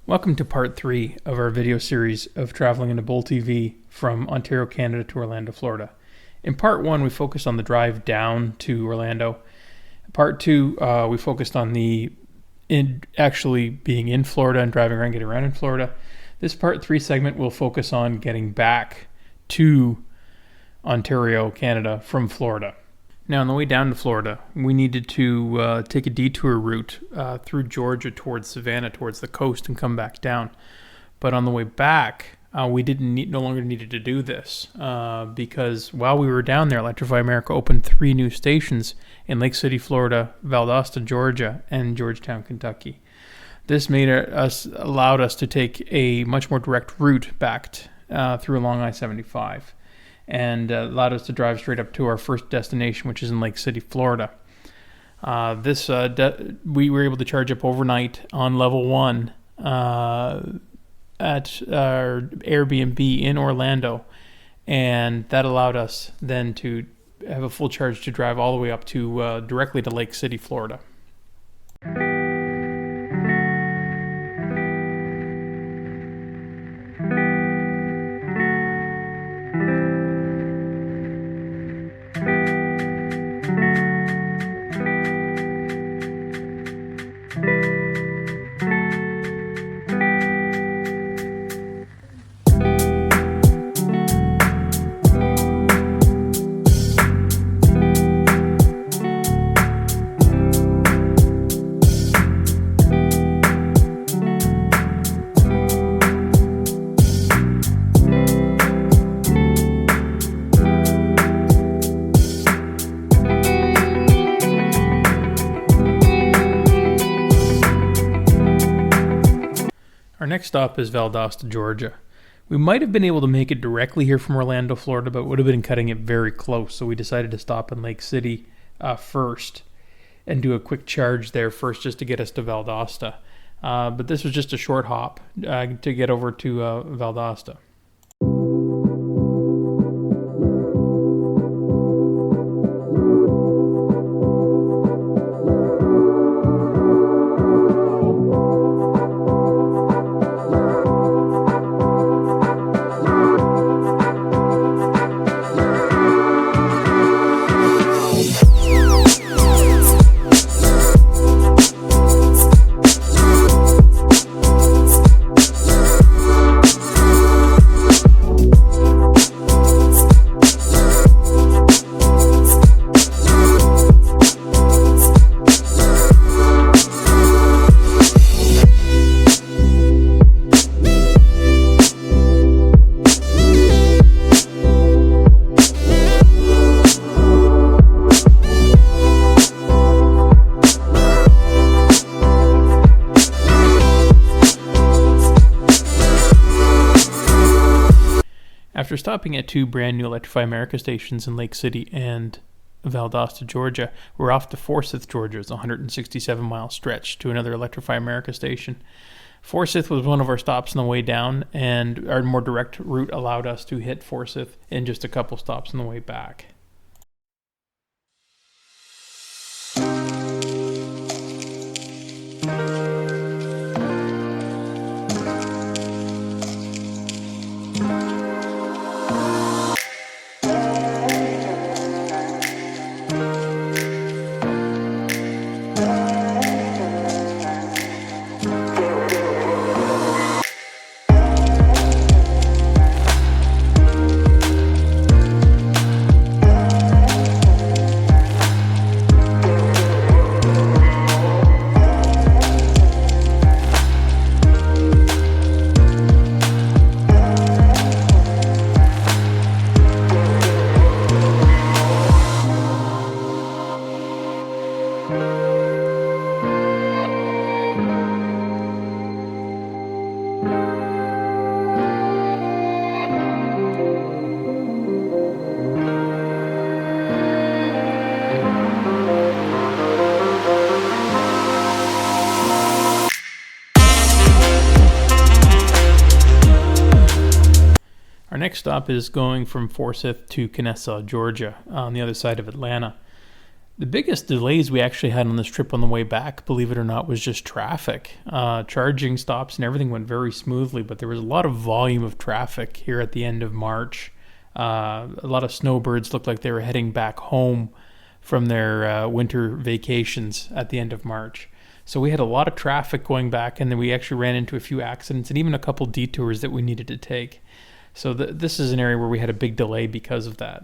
Welcome to part 3 of our video series of traveling in a Bull TV from Ontario, Canada to Orlando, Florida. In part 1, we focused on the drive down to Orlando. Part 2, we focused on actually being in Florida and driving around, getting around in Florida. This part 3 segment will focus on getting back to Ontario, Canada from Florida. Now, on the way down to Florida, we needed to take a detour route through Georgia towards Savannah, towards the coast, and come back down. But on the way back, we no longer needed to do this because while we were down there, Electrify America opened 3 new stations in Lake City, Florida, Valdosta, Georgia, and Georgetown, Kentucky. This allowed us to take a much more direct route back through along I-75. And allowed us to drive straight up to our first destination, which is in Lake City, Florida. We were able to charge up overnight on level 1 at our Airbnb in Orlando, and that allowed us then to have a full charge to drive all the way up to directly to Lake City, Florida. Our next stop is Valdosta, Georgia. We might have been able to make it directly here from Orlando, Florida, but would have been cutting it very close. So we decided to stop in Lake City first and do a quick charge there first just to get us to Valdosta. But this was just a short hop to get over to Valdosta. After stopping at 2 brand new Electrify America stations in Lake City and Valdosta, Georgia, we're off to Forsyth, Georgia. It's a 167-mile stretch to another Electrify America station. Forsyth was one of our stops on the way down, and our more direct route allowed us to hit Forsyth in just a couple stops on the way back. Our next stop is going from Forsyth to Kennesaw, Georgia, on the other side of Atlanta. The biggest delays we actually had on this trip on the way back, believe it or not, was just traffic. Charging stops and everything went very smoothly, but there was a lot of volume of traffic here at the end of March. A lot of snowbirds looked like they were heading back home from their winter vacations at the end of March. So we had a lot of traffic going back, and then we actually ran into a few accidents and even a couple detours that we needed to take. So this is an area where we had a big delay because of that.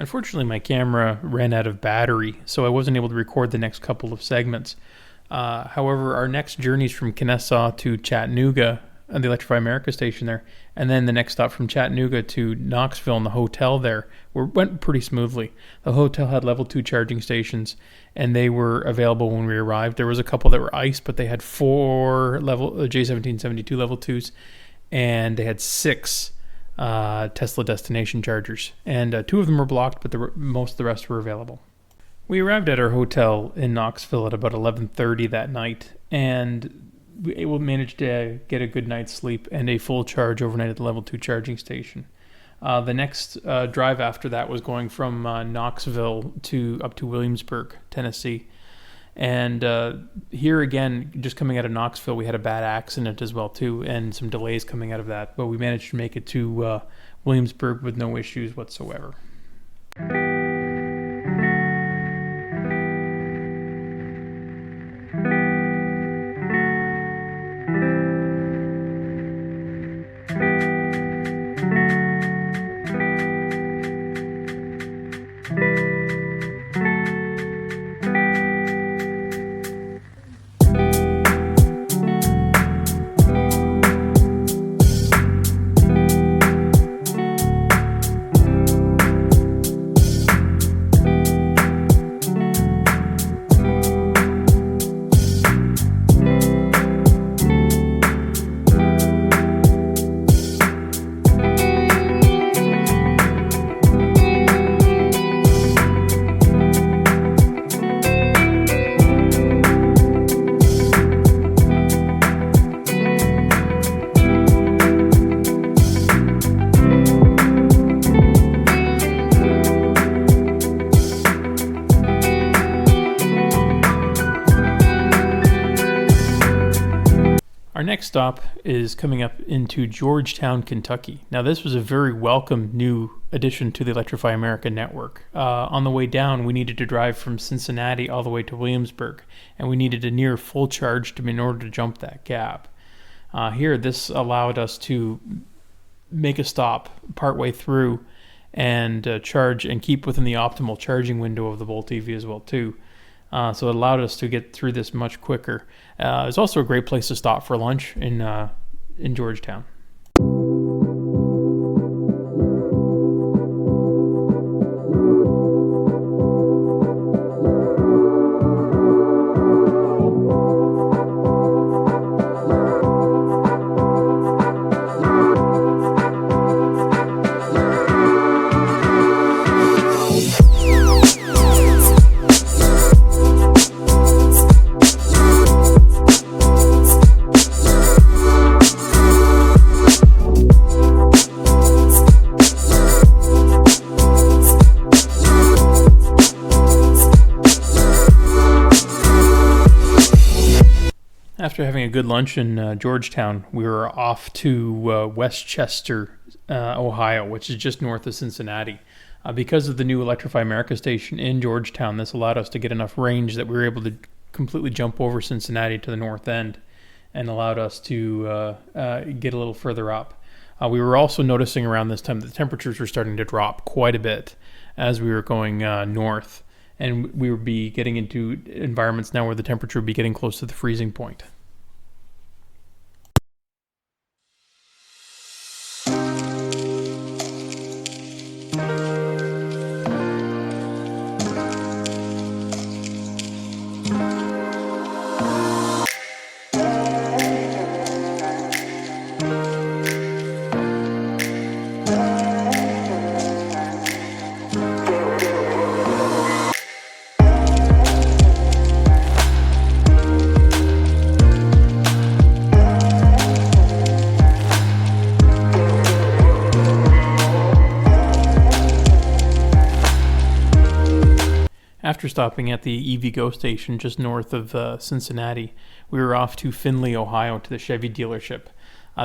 Unfortunately, my camera ran out of battery, so I wasn't able to record the next couple of segments. However, our next journeys from Kennesaw to Chattanooga, the Electrify America station there, and then the next stop from Chattanooga to Knoxville and the hotel there went pretty smoothly. The hotel had level 2 charging stations, and they were available when we arrived. There was a couple that were iced, but they had 4 J1772 level 2s, and they had 6 Tesla destination chargers, and 2 of them were blocked, but most of the rest were available. We arrived at our hotel in Knoxville at about 11:30 that night, and we managed to get a good night's sleep and a full charge overnight at the level 2 charging station. The next drive after that was going from Knoxville up to Williamsburg, Tennessee. And here again, just coming out of Knoxville, we had a bad accident as well too, and some delays coming out of that. But we managed to make it to Williamsburg with no issues whatsoever. Our next stop is coming up into Georgetown, Kentucky. Now, this was a very welcome new addition to the Electrify America network. On the way down, we needed to drive from Cincinnati all the way to Williamsburg, and we needed a near full charge in order to jump that gap. Here, this allowed us to make a stop partway through and charge and keep within the optimal charging window of the Bolt EV as well too. So it allowed us to get through this much quicker. It's also a great place to stop for lunch in Georgetown. After having a good lunch in Georgetown, we were off to Westchester, Ohio, which is just north of Cincinnati. Because of the new Electrify America station in Georgetown, this allowed us to get enough range that we were able to completely jump over Cincinnati to the north end and allowed us to get a little further up. We were also noticing around this time that the temperatures were starting to drop quite a bit as we were going north. and we would be getting into environments now where the temperature would be getting close to the freezing point. After stopping at the EVgo station just north of Cincinnati, we were off to Findlay, Ohio to the Chevy dealership.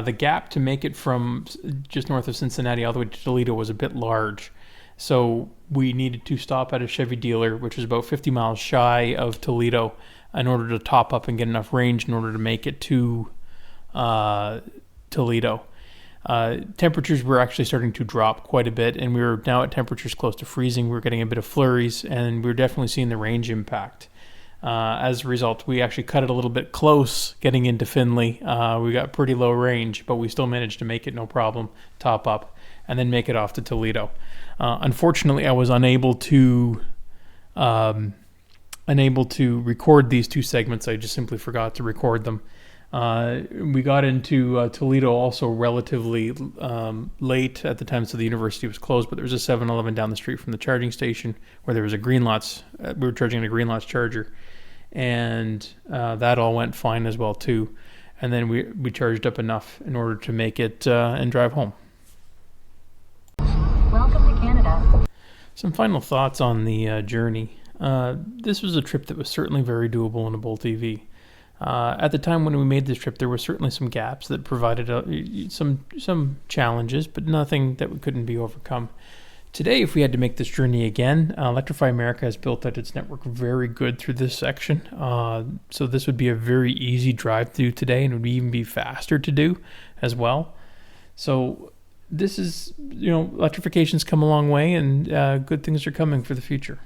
The gap to make it from just north of Cincinnati all the way to Toledo was a bit large, so we needed to stop at a Chevy dealer, which was about 50 miles shy of Toledo, in order to top up and get enough range in order to make it to Toledo. Temperatures were actually starting to drop quite a bit, and we were now at temperatures close to freezing. We were getting a bit of flurries, and we were definitely seeing the range impact. As a result, we actually cut it a little bit close getting into Findlay. We got pretty low range, but we still managed to make it no problem, top up, and then make it off to Toledo. Unfortunately, I was unable to record these two segments. I just simply forgot to record them. We got into Toledo also relatively late at the time, so the university was closed, but there was a 7-Eleven down the street from the charging station where there was a Greenlots. We were charging at a Greenlots charger, and that all went fine as well too. And then we charged up enough in order to make it and drive home. Welcome to Canada. Some final thoughts on the journey. This was a trip that was certainly very doable in a Bolt EV. At the time when we made this trip, there were certainly some gaps that provided some challenges, but nothing that couldn't be overcome. Today, if we had to make this journey again, Electrify America has built out its network very good through this section. So this would be a very easy drive to do today, and it would even be faster to do as well. So this is, electrification's come a long way, and good things are coming for the future.